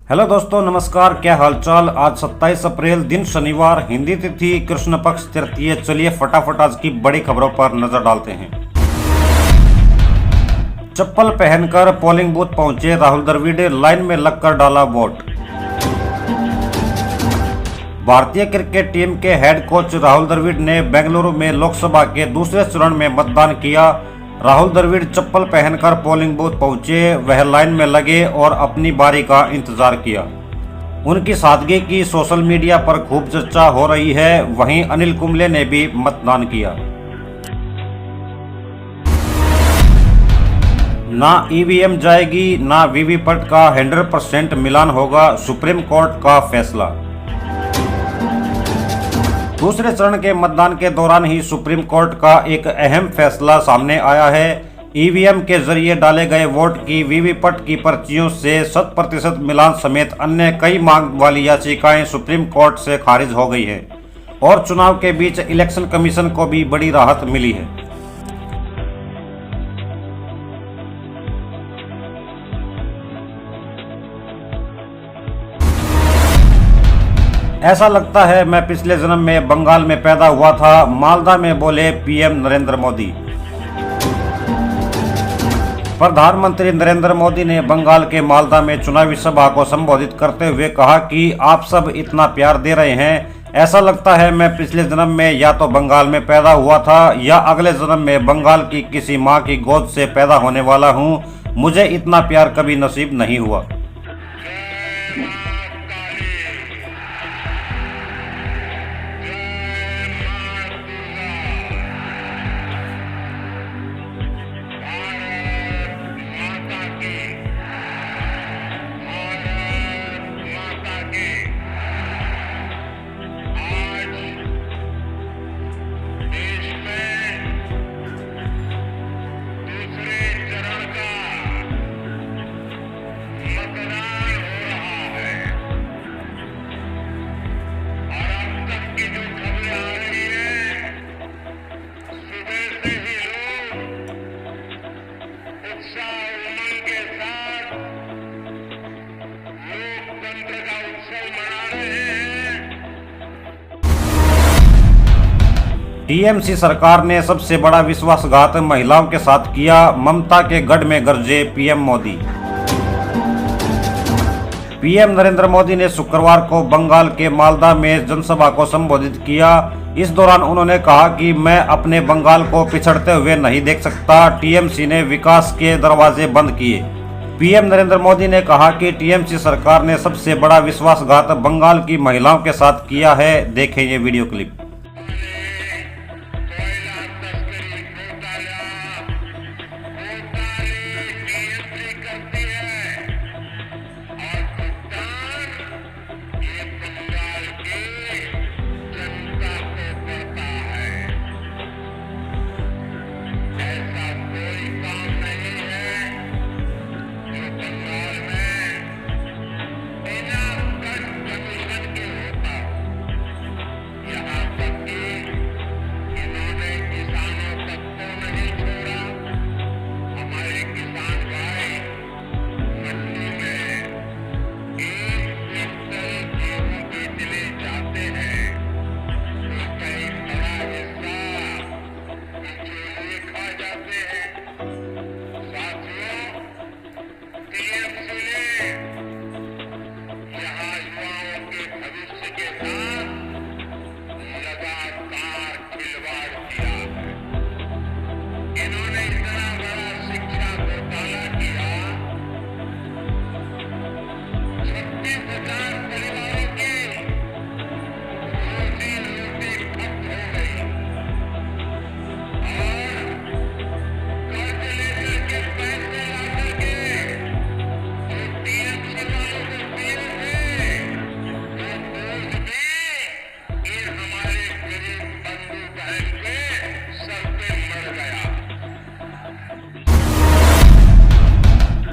Hello दोस्तों, नमस्कार। क्या हालचाल। आज 27 अप्रैल दिन शनिवार, हिंदी तिथि कृष्ण पक्ष तृतीय। चलिए फटाफट आज की बड़ी खबरों पर नजर डालते हैं। चप्पल पहनकर पोलिंग बूथ पहुंचे राहुल द्रविड़, लाइन में लगकर डाला वोट। भारतीय क्रिकेट टीम के हेड कोच राहुल द्रविड़ ने बेंगलुरु में लोकसभा के दूसरे चरण में मतदान किया। राहुल द्रविड़ चप्पल पहनकर पोलिंग बूथ पहुंचे। वह लाइन में लगे और अपनी बारी का इंतजार किया। उनकी सादगी की सोशल मीडिया पर खूब चर्चा हो रही है। वहीं अनिल कुंबले ने भी मतदान किया। ना ईवीएम जाएगी, ना वीवीपैट का 100% मिलान होगा, सुप्रीम कोर्ट का फैसला। दूसरे चरण के मतदान के दौरान ही सुप्रीम कोर्ट का एक अहम फैसला सामने आया है। ईवीएम के जरिए डाले गए वोट की वीवीपैट की पर्चियों से 100% मिलान समेत अन्य कई मांग वाली याचिकाएं सुप्रीम कोर्ट से खारिज हो गई है और चुनाव के बीच इलेक्शन कमीशन को भी बड़ी राहत मिली है। ऐसा लगता है मैं पिछले जन्म में बंगाल में पैदा हुआ था, मालदा में बोले पीएम नरेंद्र मोदी। प्रधानमंत्री नरेंद्र मोदी ने बंगाल के मालदा में चुनावी सभा को संबोधित करते हुए कहा कि आप सब इतना प्यार दे रहे हैं, ऐसा लगता है मैं पिछले जन्म में या तो बंगाल में पैदा हुआ था या अगले जन्म में बंगाल की किसी माँ की गोद से पैदा होने वाला हूँ। मुझे इतना प्यार कभी नसीब नहीं हुआ। टीएमसी सरकार ने सबसे बड़ा विश्वासघात महिलाओं के साथ किया, ममता के गढ़ में गरजे पीएम मोदी। पीएम नरेंद्र मोदी ने शुक्रवार को बंगाल के मालदा में जनसभा को संबोधित किया। इस दौरान उन्होंने कहा कि मैं अपने बंगाल को पिछड़ते हुए नहीं देख सकता। टीएमसी ने विकास के दरवाजे बंद किए। पीएम नरेंद्र मोदी ने कहा कि टीएमसी सरकार ने सबसे बड़ा विश्वासघात बंगाल की महिलाओं के साथ किया है। देखें ये वीडियो क्लिप।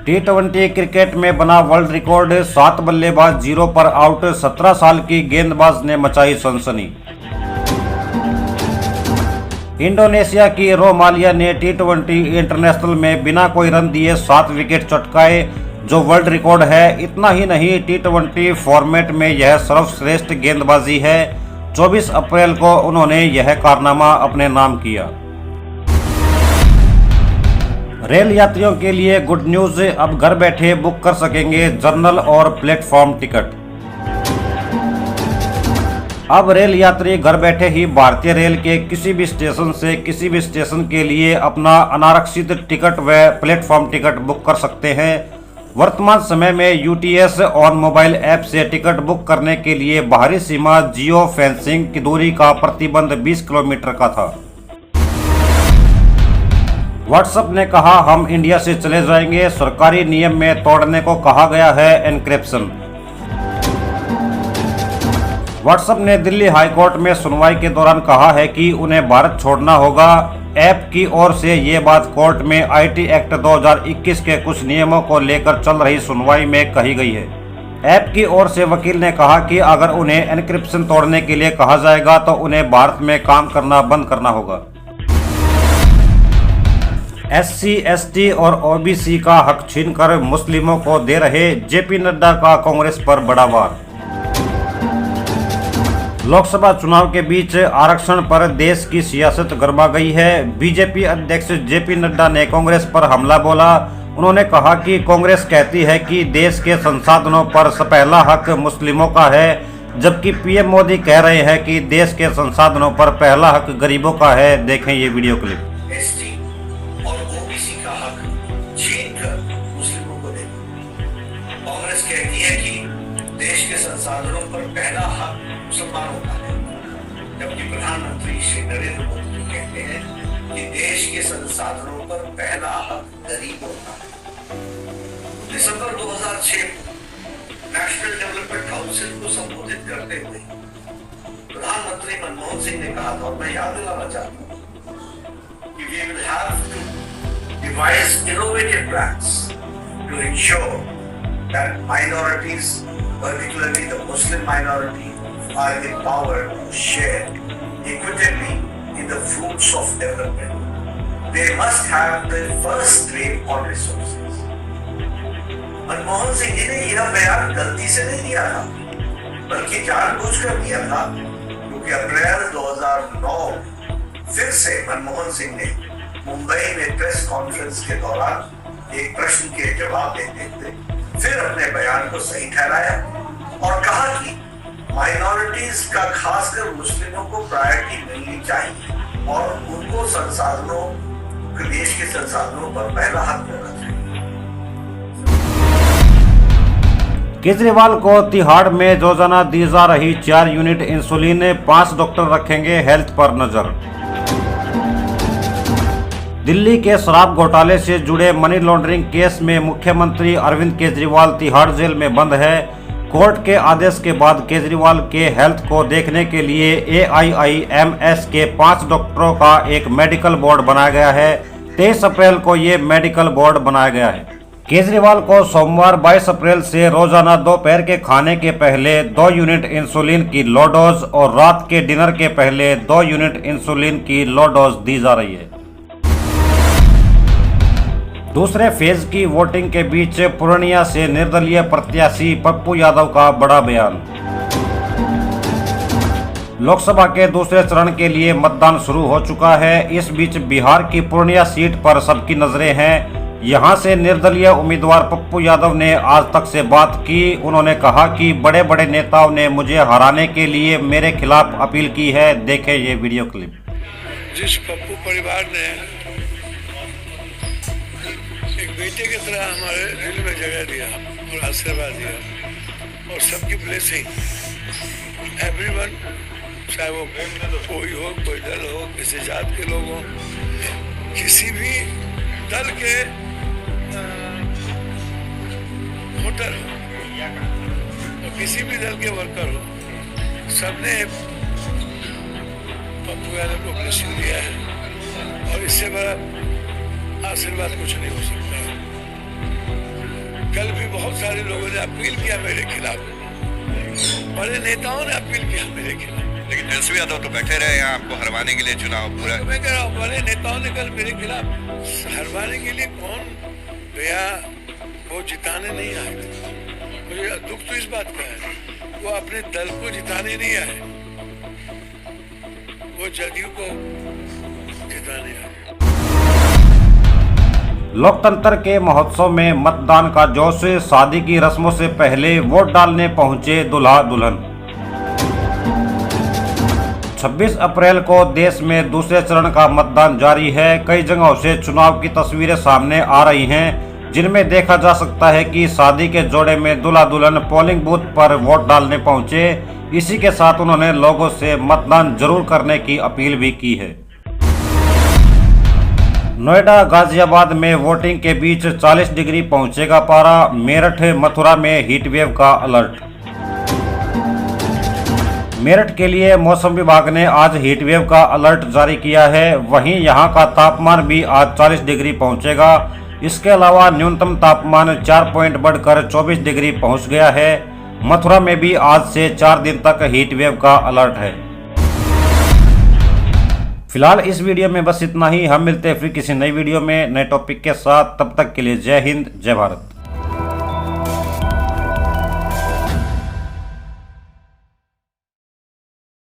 T20 क्रिकेट में बना वर्ल्ड रिकॉर्ड, 7 बल्लेबाज 0 पर आउट, 17 साल की गेंदबाज ने मचाई सनसनी। इंडोनेशिया की रोमालिया ने T20 इंटरनेशनल में बिना कोई रन दिए 7 विकेट चटकाए। जो वर्ल्ड रिकॉर्ड है। इतना ही नहीं, T20 फॉर्मेट में यह सर्वश्रेष्ठ गेंदबाजी है। 24 अप्रैल को उन्होंने यह कारनामा अपने नाम किया। रेल यात्रियों के लिए गुड न्यूज, अब घर बैठे बुक कर सकेंगे जनरल और प्लेटफॉर्म टिकट। अब रेल यात्री घर बैठे ही भारतीय रेल के किसी भी स्टेशन से किसी भी स्टेशन के लिए अपना अनारक्षित टिकट व प्लेटफॉर्म टिकट बुक कर सकते हैं। वर्तमान समय में UTS ऑन मोबाइल ऐप से टिकट बुक करने के लिए बाहरी सीमा जियो फेंसिंग की दूरी का प्रतिबंध 20 किलोमीटर का था। व्हाट्सएप ने कहा, हम इंडिया से चले जाएंगे, सरकारी नियम में तोड़ने को कहा गया है एन्क्रिप्शन। व्हाट्सएप ने दिल्ली हाईकोर्ट में सुनवाई के दौरान कहा है कि उन्हें भारत छोड़ना होगा। ऐप की ओर से ये बात कोर्ट में IT एक्ट 2021 के कुछ नियमों को लेकर चल रही सुनवाई में कही गई है। ऐप की ओर से वकील ने कहा कि अगर उन्हें एन्क्रिप्शन तोड़ने के लिए कहा जाएगा तो उन्हें भारत में काम करना बंद करना होगा। SC, ST और OBC का हक छीनकर मुस्लिमों को दे रहे JP नड्डा का कांग्रेस पर बड़ा वार। लोकसभा चुनाव के बीच आरक्षण पर देश की सियासत गरमा गई है। बीजेपी अध्यक्ष JP नड्डा ने कांग्रेस पर हमला बोला। उन्होंने कहा कि कांग्रेस कहती है कि देश के संसाधनों पर पहला हक मुस्लिमों का है, जबकि PM मोदी कह रहे हैं कि देश के संसाधनों पर पहला हक गरीबों का है। देखें ये वीडियो क्लिप। ST और OBC का हक छीनकर मुस्लिमों को देना। कांग्रेस कहती है कि देश के संसाधनों पर पहला हक मुसलमानों का है, जबकि प्रधानमंत्री श्री नरेंद्र मोदी कहते हैं कि देश के संसाधनों पर पहला हक गरीबों का है। दिसंबर 2006 नेशनल डेवलपमेंट काउंसिल को संबोधित करते हुए प्रधानमंत्री मनमोहन सिंह ने कहा था, और मैं याद दिलाना चाहता हूं कि we will have to devise innovative plans to ensure that minorities, particularly the Muslim minority, are empowered to share equitably in the fruits of development. They must have the first claim on resources. Manmohan Singh ji ने यह बयान गलती से नहीं दिया था, बल्कि जानबूझकर दिया था, क्योंकि अप्रैल 2009 फिर से मनमोहन सिंह ने मुंबई में प्रेस कॉन्फ्रेंस के दौरान एक प्रश्न के जवाब देते हुए फिर अपने बयान को सही ठहराया और कहा कि माइनॉरिटीज का, खासकर मुस्लिमों को प्रायोरिटी मिलनी चाहिए और उनको संसाधनों, देश के संसाधनों पर पहला हक होना चाहिए। केजरीवाल को तिहाड़ में रोजाना दी जा रही 4 यूनिट इंसुलिन, 5 डॉक्टर रखेंगे हेल्थ पर नजर। दिल्ली के शराब घोटाले से जुड़े मनी लॉन्ड्रिंग केस में मुख्यमंत्री अरविंद केजरीवाल तिहाड़ जेल में बंद है। कोर्ट के आदेश के बाद केजरीवाल के हेल्थ को देखने के लिए AIIMS के 5 डॉक्टरों का एक मेडिकल बोर्ड बनाया गया है। 23 अप्रैल को ये मेडिकल बोर्ड बनाया गया है। केजरीवाल को सोमवार 22 अप्रैल से रोजाना दोपहर के खाने के पहले 2 यूनिट इंसुलिन की लो डोज और रात के डिनर के पहले 2 यूनिट इंसुलिन की लो डोज दी जा रही है। दूसरे फेज की वोटिंग के बीच पूर्णिया से निर्दलीय प्रत्याशी पप्पू यादव का बड़ा बयान। लोकसभा के दूसरे चरण के लिए मतदान शुरू हो चुका है। इस बीच बिहार की पूर्णिया सीट पर सबकी नजरें हैं। यहां से निर्दलीय उम्मीदवार पप्पू यादव ने आज तक से बात की। उन्होंने कहा कि बड़े बड़े नेताओं ने मुझे हराने के लिए मेरे खिलाफ अपील की है। देखें ये वीडियो क्लिप। जिस पप्पू परिवार ने एक बेटे की तरह हमारे दिल में जगह दिया और आशीर्वाद दिया और सबकी ब्लेसिंग, एवरीवन, चाहे वो कोई हो, कोई दल हो, किसी जात के लोग हो, किसी भी दल के वोटर हो और किसी भी दल के वर्कर हो, सबने पप्पू यादव को ब्लेसिंग दिया है और इससे बड़ा आशीर्वाद कुछ नहीं हो सकता। कल भी बहुत सारे लोगों ने अपील किया मेरे खिलाफ, बड़े नेताओं ने अपील किया मेरे खिलाफ, लेकिन तेजस्वी यादव तो बैठे रहे यहाँ आपको हरवाने के लिए चुनाव पूरा। तो मैं कह रहा हूँ बड़े नेताओं ने कल मेरे खिलाफ हरवाने के लिए कौन गया, वो जिताने नहीं आए। मुझे दुख तो इस बात का है, वो अपने दल को जिताने नहीं आए, वो जदयू को जिताने आए। लोकतंत्र के महोत्सव में मतदान का जोश, शादी की रस्मों से पहले वोट डालने पहुंचे दूल्हा दुल्हन। 26 अप्रैल को देश में दूसरे चरण का मतदान जारी है। कई जगहों से चुनाव की तस्वीरें सामने आ रही हैं, जिनमें देखा जा सकता है कि शादी के जोड़े में दूल्हा दुल्हन पोलिंग बूथ पर वोट डालने पहुंचे। इसी के साथ उन्होंने लोगों से मतदान जरूर करने की अपील भी की है। नोएडा गाजियाबाद में वोटिंग के बीच 40 डिग्री पहुंचेगा पारा। मेरठ मथुरा में हीटवेव का अलर्ट। मेरठ के लिए मौसम विभाग ने आज हीटवेव का अलर्ट जारी किया है। वहीं यहां का तापमान भी आज 40 डिग्री पहुंचेगा। इसके अलावा न्यूनतम तापमान 4 पॉइंट बढ़कर 24 डिग्री पहुंच गया है। मथुरा में भी आज से 4 दिन तक हीटवेव का अलर्ट है। फिलहाल इस वीडियो में बस इतना ही। हम मिलते हैं फिर किसी नई वीडियो में नए टॉपिक के साथ। तब तक के लिए जय हिंद, जय भारत।